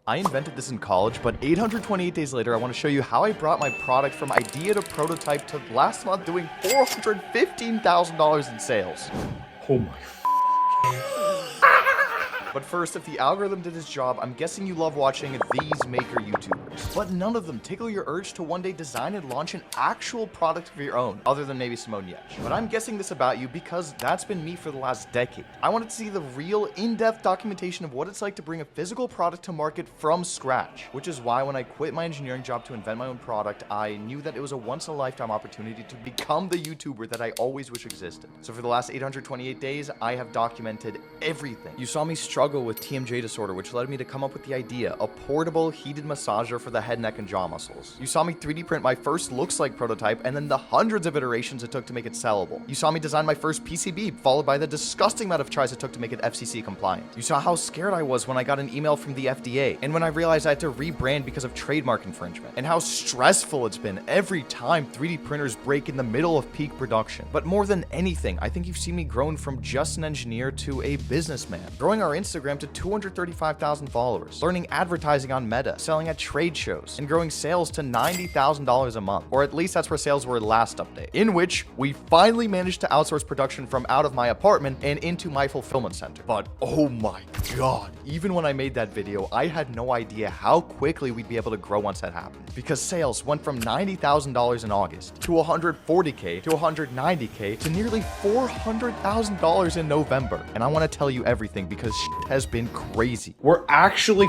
I invented this in college, but 828 days later, I want to show you how I brought my product from idea to prototype to last month doing $415,000 in sales. Oh my. But first, if the algorithm did its job, I'm guessing you love watching these maker YouTubers. But none of them tickle your urge to one day design and launch an actual product of your own, other than maybe Simone Yech. But I'm guessing this about you because that's been me for the last decade. I wanted to see the real, in-depth documentation of what it's like to bring a physical product to market from scratch. Which is why when I quit my engineering job to invent my own product, I knew that it was a once-in-a-lifetime opportunity to become the YouTuber that I always wish existed. So for the last 828 days, I have documented everything. You saw me struggle with TMJ disorder, which led me to come up with the idea, a portable heated massager for the head, neck, and jaw muscles. You saw me 3D print my first looks-like prototype, and then the hundreds of iterations it took to make it sellable. You saw me design my first PCB, followed by the disgusting amount of tries it took to make it FCC compliant. You saw how scared I was when I got an email from the FDA, and when I realized I had to rebrand because of trademark infringement, and how stressful it's been every time 3D printers break in the middle of peak production. But more than anything, I think you've seen me grown from just an engineer to a businessman, growing our Instagram to 235,000 followers, learning advertising on Meta, selling at trade shows, and growing sales to $90,000 a month, or at least that's where sales were last update, in which we finally managed to outsource production from out of my apartment and into my fulfillment center. But oh my god, even when I made that video, I had no idea how quickly we'd be able to grow once that happened, because sales went from $90,000 in August to $140K to $190K to nearly $400,000 in November. And I want to tell you everything because shit has been crazy. We're actually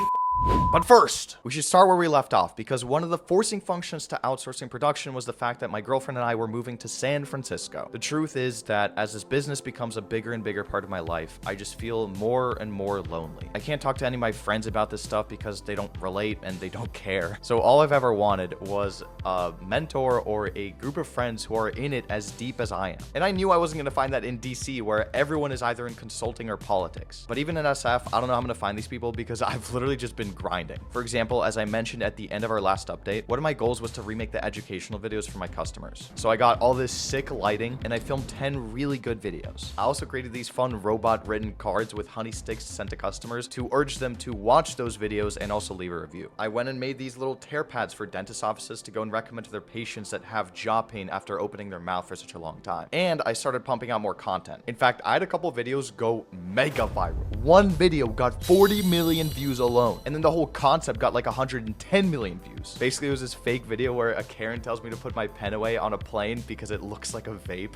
But first, we should start where we left off, because one of the forcing functions to outsourcing production was the fact that my girlfriend and I were moving to San Francisco. The truth is that as this business becomes a bigger and bigger part of my life, I just feel more and more lonely. I can't talk to any of my friends about this stuff because they don't relate and they don't care. So all I've ever wanted was a mentor or a group of friends who are in it as deep as I am. And I knew I wasn't going to find that in DC, where everyone is either in consulting or politics. But even in SF, I don't know how I'm going to find these people because I've literally just been grinding. For example, as I mentioned at the end of our last update, one of my goals was to remake the educational videos for my customers. So I got all this sick lighting and I filmed 10 really good videos. I also created these fun robot written cards with honey sticks sent to customers to urge them to watch those videos and also leave a review. I went and made these little tear pads for dentist offices to go and recommend to their patients that have jaw pain after opening their mouth for such a long time. And I started pumping out more content. In fact, I had a couple videos go mega viral. One video got 40 million views alone, and then the whole concept got like 110 million views. Basically, it was this fake video where a Karen tells me to put my pen away on a plane because it looks like a vape.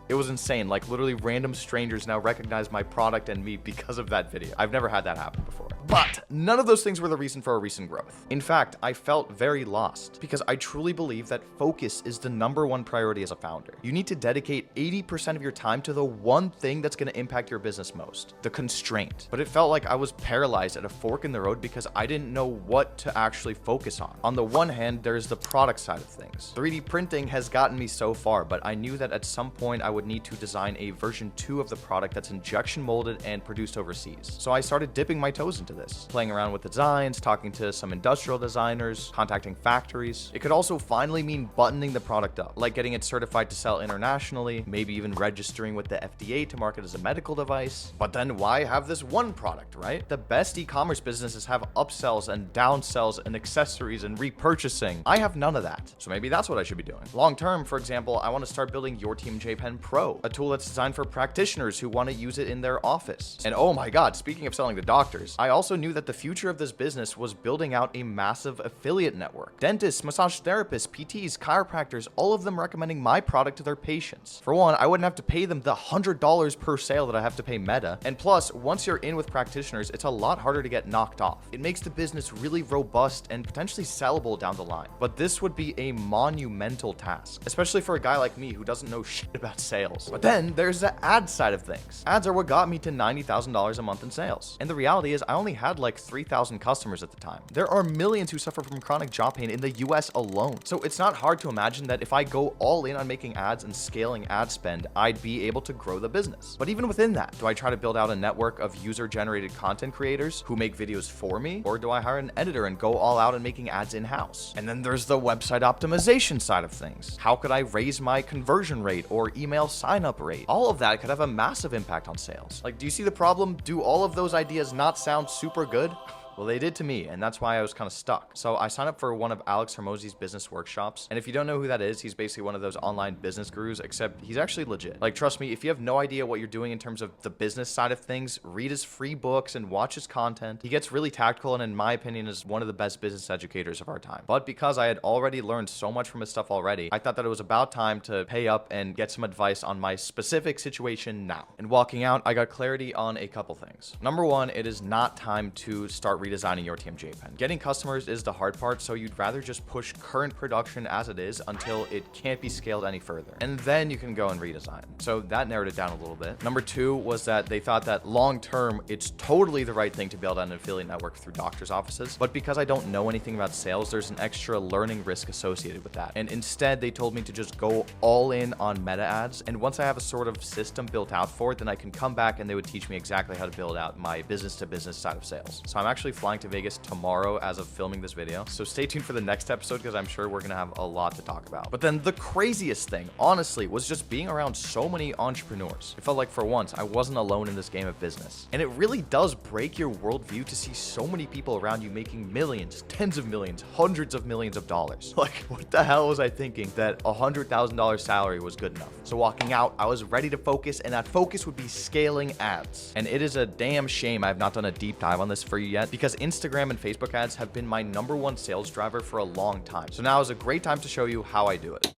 It was insane. Like, literally random strangers now recognize my product and me because of that video. I've never had that happen before. But none of those things were the reason for our recent growth. In fact, I felt very lost because I truly believe that focus is the #1 priority as a founder. You need to dedicate 80% of your time to the one thing that's going to impact your business most, the constraint. But it felt like I was paralyzed at a fork in the road because I didn't know what to actually focus on. On the one hand, there's the product side of things. 3D printing has gotten me so far, but I knew that at some point I would need to design a version 2 of the product that's injection molded and produced overseas. So I started dipping my toes into this, playing around with designs, talking to some industrial designers, contacting factories. It could also finally mean buttoning the product up, like getting it certified to sell internationally, maybe even registering with the FDA to market as a medical device. But then why have this one product, right? The best e-commerce businesses have upsells and downsells and accessories and repurchasing. I have none of that. So maybe that's what I should be doing. Long term, for example, I want to start building Your TMJ Pen Pro, a tool that's designed for practitioners who want to use it in their office. And oh my god, speaking of selling to doctors, I also knew that the future of this business was building out a massive affiliate network. Dentists, massage therapists, PTs, chiropractors, all of them recommending my product to their patients. For one, I wouldn't have to pay them the $100 per sale that I have to pay Meta. And plus, once you're in with practitioners, it's a lot harder to get knocked off. It makes the business really robust and potentially sellable down the line. But this would be a monumental task, especially for a guy like me who doesn't know shit about sales. But then there's the ad side of things. Ads are what got me to $90,000 a month in sales. And the reality is I only had like 3,000 customers at the time. There are millions who suffer from chronic jaw pain in the US alone. So it's not hard to imagine that if I go all in on making ads and scaling ad spend, I'd be able to grow the business. But even within that, do I try to build out a network of user-generated content creators who make videos for me? Or do I hire an editor and go all out on making ads in-house? And then there's the website optimization side of things. How could I raise my conversion rate or email sign-up rate? All of that could have a massive impact on sales. Like, do you see the problem? Do all of those ideas not sound super good? Well, they did to me, and that's why I was kind of stuck. So I signed up for one of Alex Hormozi's business workshops. And if you don't know who that is, he's basically one of those online business gurus, except he's actually legit. Like, trust me, if you have no idea what you're doing in terms of the business side of things, read his free books and watch his content. He gets really tactical and, in my opinion, is one of the best business educators of our time. But because I had already learned so much from his stuff already, I thought that it was about time to pay up and get some advice on my specific situation now. And walking out, I got clarity on a couple things. Number one, it is not time to start redesigning your TMJ pen. Getting customers is the hard part, so you'd rather just push current production as it is until it can't be scaled any further. And then you can go and redesign. So that narrowed it down a little bit. Number two was that they thought that long term, it's totally the right thing to build an affiliate network through doctors' offices. But because I don't know anything about sales, there's an extra learning risk associated with that. And instead, they told me to just go all in on meta ads. And once I have a sort of system built out for it, then I can come back and they would teach me exactly how to build out my business to business side of sales. So I'm actually flying to Vegas tomorrow as of filming this video. So stay tuned for the next episode because I'm sure we're going to have a lot to talk about. But then the craziest thing, honestly, was just being around so many entrepreneurs. It felt like for once, I wasn't alone in this game of business. And it really does break your worldview to see so many people around you making millions, tens of millions, hundreds of millions of dollars. Like, what the hell was I thinking that $100,000 salary was good enough? So walking out, I was ready to focus, and that focus would be scaling ads. And it is a damn shame I have not done a deep dive on this for you yet, because Instagram and Facebook ads have been my #1 sales driver for a long time. So now is a great time to show you how I do it.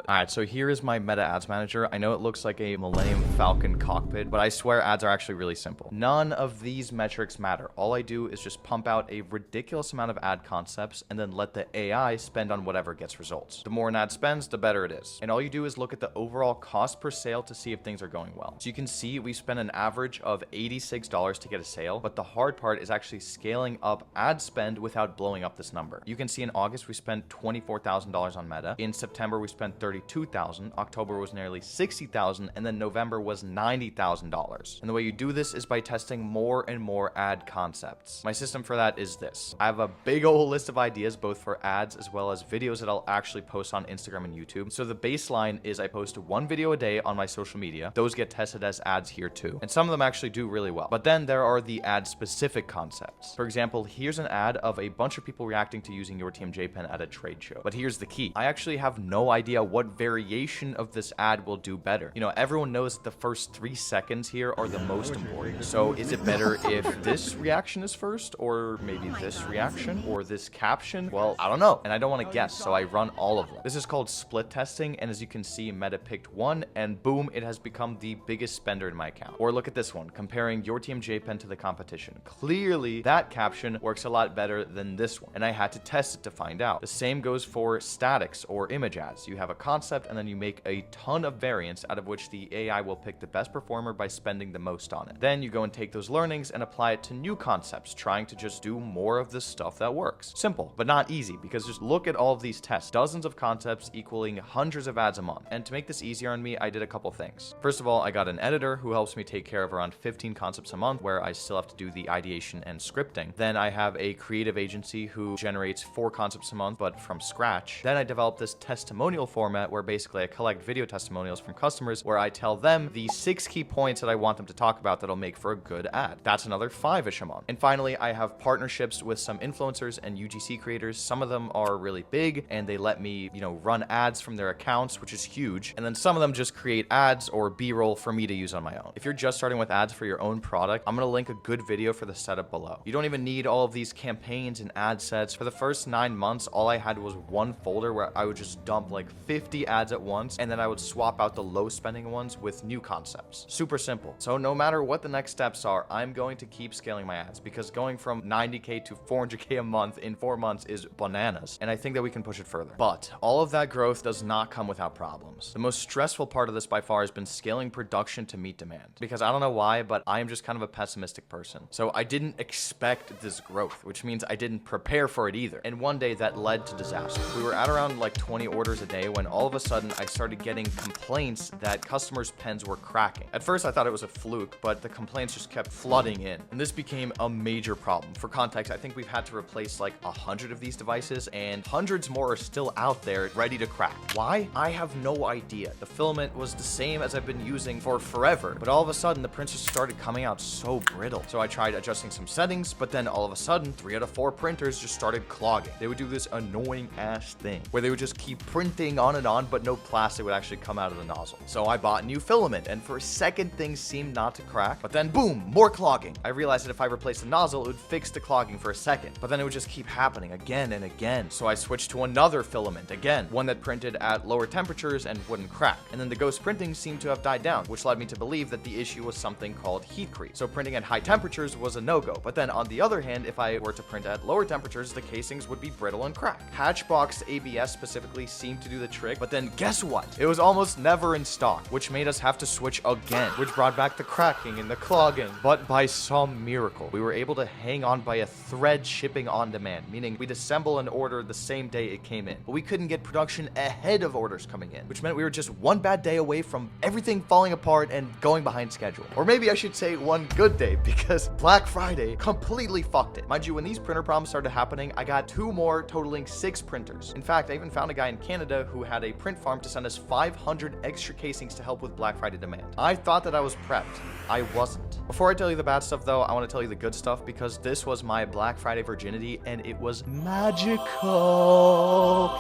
All right, so here is my meta ads manager. I know it looks like a Millennium Falcon cockpit, but I swear ads are actually really simple. None of these metrics matter. All I do is just pump out a ridiculous amount of ad concepts and then let the AI spend on whatever gets results. The more an ad spends, the better it is. And all you do is look at the overall cost per sale to see if things are going well. So you can see we spent an average of $86 to get a sale, but the hard part is actually scaling up ad spend without blowing up this number. You can see in August, we spent $24,000 on Meta. In September, we spent $32,000, October was nearly $60,000, and then November was $90,000. And the way you do this is by testing more and more ad concepts. My system for that is this. I have a big old list of ideas, both for ads as well as videos that I'll actually post on Instagram and YouTube. So the baseline is I post 1 video a day on my social media. Those get tested as ads here too. And some of them actually do really well. But then there are the ad specific concepts. For example, here's an ad of a bunch of people reacting to using your TMJ pen at a trade show. But here's the key. I actually have no idea what variation of this ad will do better. You know, everyone knows that the first 3 seconds here are the most important. So is it better if this reaction is first, or maybe this reaction, or this caption? Well, I don't know, and I don't want to guess, so I run all of them. This is called split testing, and as you can see, Meta picked one, and boom, it has become the biggest spender in my account. Or look at this one, comparing your TMJ pen to the competition. Clearly, that caption works a lot better than this one, and I had to test it to find out. The same goes for statics or image ads. You have a concept and then you make a ton of variants out of which the AI will pick the best performer by spending the most on it. Then you go and take those learnings and apply it to new concepts, trying to just do more of the stuff that works. Simple, but not easy, because just look at all of these tests. Dozens of concepts equaling hundreds of ads a month. And to make this easier on me, I did a couple things. First of all, I got an editor who helps me take care of around 15 concepts a month, where I still have to do the ideation and scripting. Then I have a creative agency who generates 4 concepts a month, but from scratch. Then I developed this testimonial format where basically I collect video testimonials from customers where I tell them the 6 key points that I want them to talk about that'll make for a good ad. That's another 5-ish a month. And finally, I have partnerships with some influencers and UGC creators. Some of them are really big and they let me, run ads from their accounts, which is huge. And then some of them just create ads or B-roll for me to use on my own. If you're just starting with ads for your own product, I'm gonna link a good video for the setup below. You don't even need all of these campaigns and ad sets. For the first 9 months, all I had was one folder where I would just dump like 50 ads at once, and then I would swap out the low spending ones with new concepts. Super simple. So no matter what the next steps are, I'm going to keep scaling my ads, because going from 90K to 400K a month in 4 months is bananas, and I think that we can push it further. But all of that growth does not come without problems. The most stressful part of this by far has been scaling production to meet demand, because I don't know why, but I am just kind of a pessimistic person. So I didn't expect this growth, which means I didn't prepare for it either. And one day that led to disaster. We were at around like 20 orders a day when all of a sudden I started getting complaints that customers' pens were cracking. At first I thought it was a fluke, but the complaints just kept flooding in, and this became a major problem. For context, I think we've had to replace like 100 of these devices, and hundreds more are still out there ready to crack. Why? I have no idea. The filament was the same as I've been using for forever, but all of a sudden the printers started coming out so brittle. So I tried adjusting some settings, but then all of a sudden 3 out of 4 printers just started clogging. They would do this annoying ass thing where they would just keep printing on and on, but no plastic would actually come out of the nozzle. So I bought new filament, and for a second things seemed not to crack, but then boom, more clogging. I realized that if I replaced the nozzle, it would fix the clogging for a second, but then it would just keep happening again and again. So I switched to another filament again, one that printed at lower temperatures and wouldn't crack. And then the ghost printing seemed to have died down, which led me to believe that the issue was something called heat creep. So printing at high temperatures was a no-go. But then on the other hand, if I were to print at lower temperatures, the casings would be brittle and crack. Hatchbox ABS specifically seemed to do the trick, but then guess what? It was almost never in stock, which made us have to switch again, which brought back the cracking and the clogging. But by some miracle, we were able to hang on by a thread shipping on demand, meaning we'd assemble an order the same day it came in. But we couldn't get production ahead of orders coming in, which meant we were just one bad day away from everything falling apart and going behind schedule. Or maybe I should say one good day, because Black Friday completely fucked it. Mind you, when these printer problems started happening, I got 2 more, totaling 6 printers. In fact, I even found a guy in Canada who had a print farm to send us 500 extra casings to help with Black Friday demand. I thought that I was prepped. I wasn't. Before I tell you the bad stuff though, I want to tell you the good stuff, because this was my Black Friday virginity and it was magical.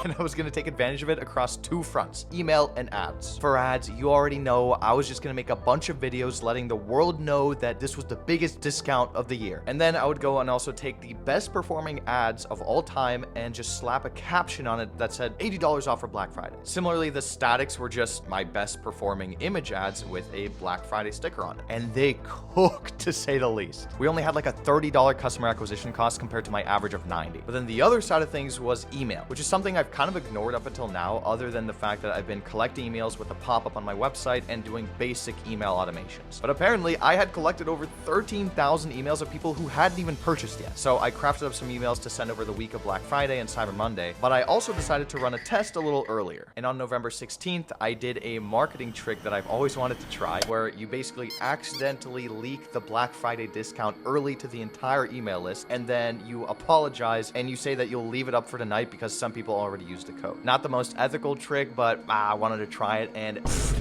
And I was going to take advantage of it across 2 fronts, email and ads. For ads, you already know I was just going to make a bunch of videos letting the world know that this was the biggest discount of the year. And then I would go and also take the best performing ads of all time and just slap a caption on it that said $80 off for Black Friday. Similarly, the statics were just my best performing image ads with a Black Friday sticker on it. And they cooked, to say the least. We only had like a $30 customer acquisition cost compared to my average of $90. But then the other side of things was email, which is something I've kind of ignored up until now, other than the fact that I've been collecting emails with a pop-up on my website and doing basic email automations. But apparently I had collected over 13,000 emails of people who hadn't even purchased yet. So I crafted up some emails to send over the week of Black Friday and Cyber Monday, but I also decided to run a test a little earlier. And on November 16th, I did a marketing trick that I've always wanted to try, where you basically accidentally leak the Black Friday discount early to the entire email list, and then you apologize and you say that you'll leave it up for tonight because some people already used the code. Not the most ethical trick, but I wanted to try it, and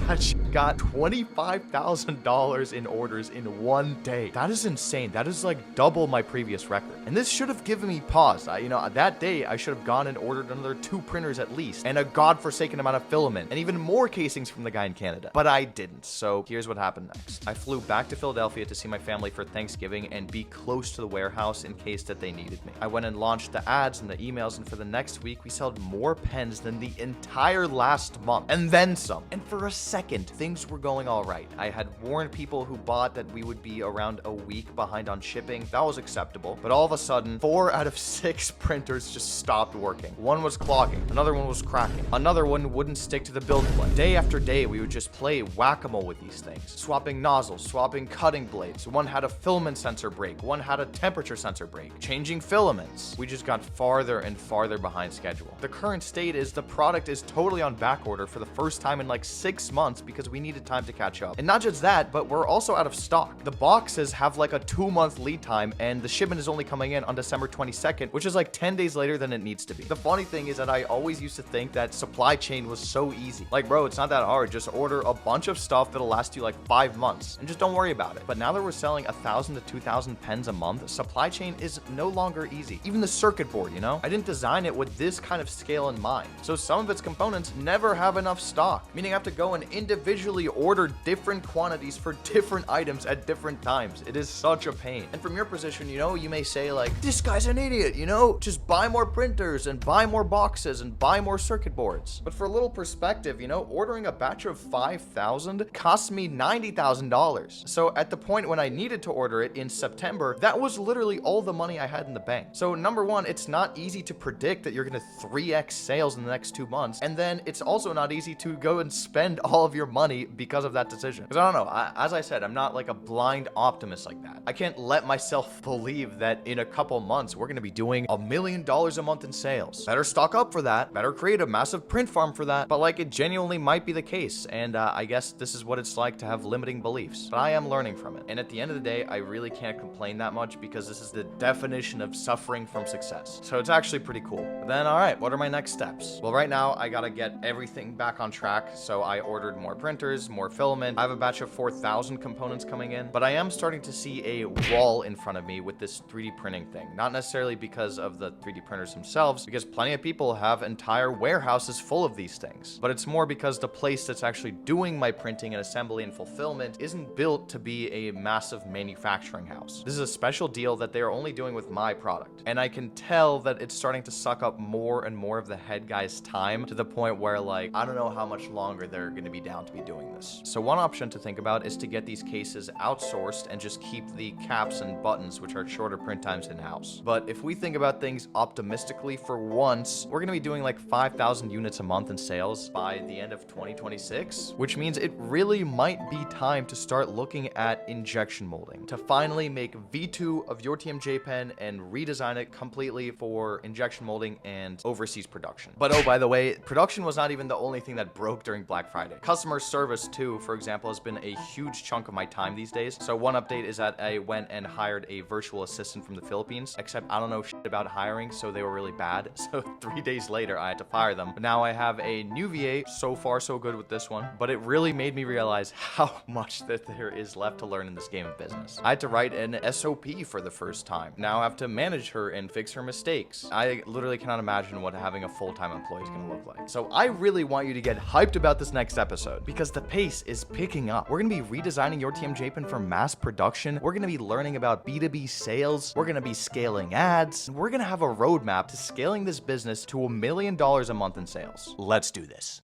that shit got $25,000 in orders in one day. That is insane. That is like double my previous record. And this should have given me pause. That day I should have gone and ordered another 2 printers at least, and a godforsaken amount of filament, and even more casings from the guy in Canada. But I didn't. So here's what happened next. I flew back to Philadelphia to see my family for Thanksgiving and be close to the warehouse in case that they needed me. I went and launched the ads and the emails, and for the next week we sold more pens than the entire last month, and then some. And for a second, things were going all right. I had warned people who bought that we would be around a week behind on shipping. That was acceptable. But all of a sudden, 4 out of 6 printers just stopped working. One was clogging, another one was cracking, another one wouldn't stick to the build plate. Day after day, we would just play whack-a-mole with these things, swapping nozzles, swapping cutting blades. One had a filament sensor break, one had a temperature sensor break, changing filaments. We just got farther and farther behind schedule. The current state is the product is totally on back order for the first time in like 6 months because we needed time to catch up. And not just that, but we're also out of stock. The boxes have like a 2-month lead time, and the shipment is only coming in on December 22nd, which is like 10 days later than it needs to be. The funny thing is that I always used to think that supply chain was so easy. Like, bro, it's not that hard. Just order a bunch of stuff that'll last you like 5 months and just don't worry about it. But now that we're selling 1,000 to 2,000 pens a month, supply chain is no longer easy. Even the circuit board, I didn't design it with this kind of scale in mind. So some of its components never have enough stock, meaning I have to go and individually order different quantities for different items at different times. It is such a pain. And from your position, you may say like, this guy's an idiot, just buy more printers and buy more boxes and buy more circuit boards. But for a little perspective, ordering a batch of 5,000 cost me $90,000. So at the point when I needed to order it in September, that was literally all the money I had in the bank. So number one, it's not easy to predict that you're going to 3x sales in the next 2 months. And then it's also not easy to go and spend all of your money money because of that decision. Because I don't know, as I said, I'm not like a blind optimist like that. I can't let myself believe that in a couple months we're going to be doing $1 million a month in sales. Better stock up for that. Better create a massive print farm for that. But like, it genuinely might be the case. And I guess this is what it's like to have limiting beliefs. But I am learning from it. And at the end of the day, I really can't complain that much because this is the definition of suffering from success. So it's actually pretty cool. But then, all right, what are my next steps? Well, right now I gotta get everything back on track. So I ordered more printers, more filament. I have a batch of 4,000 components coming in, but I am starting to see a wall in front of me with this 3D printing thing. Not necessarily because of the 3D printers themselves, because plenty of people have entire warehouses full of these things. But it's more because the place that's actually doing my printing and assembly and fulfillment isn't built to be a massive manufacturing house. This is a special deal that they're only doing with my product. And I can tell that it's starting to suck up more and more of the head guy's time to the point where, like, I don't know how much longer they're going to be down to be doing this. So one option to think about is to get these cases outsourced and just keep the caps and buttons, which are shorter print times, in-house. But if we think about things optimistically for once, we're going to be doing like 5,000 units a month in sales by the end of 2026, which means it really might be time to start looking at injection molding to finally make V2 of your TMJ pen and redesign it completely for injection molding and overseas production. But oh, by the way, production was not even the only thing that broke during Black Friday. Customer service too, for example, has been a huge chunk of my time these days. So one update is that I went and hired a virtual assistant from the Philippines, except I don't know shit about hiring, so they were really bad. So 3 days later, I had to fire them. But now I have a new VA. So far, so good with this one. But it really made me realize how much that there is left to learn in this game of business. I had to write an SOP for the first time. Now I have to manage her and fix her mistakes. I literally cannot imagine what having a full-time employee is going to look like. So I really want you to get hyped about this next episode because the pace is picking up. We're going to be redesigning your TMJ pen for mass production. We're going to be learning about B2B sales. We're going to be scaling ads. We're going to have a roadmap to scaling this business to $1 million a month in sales. Let's do this.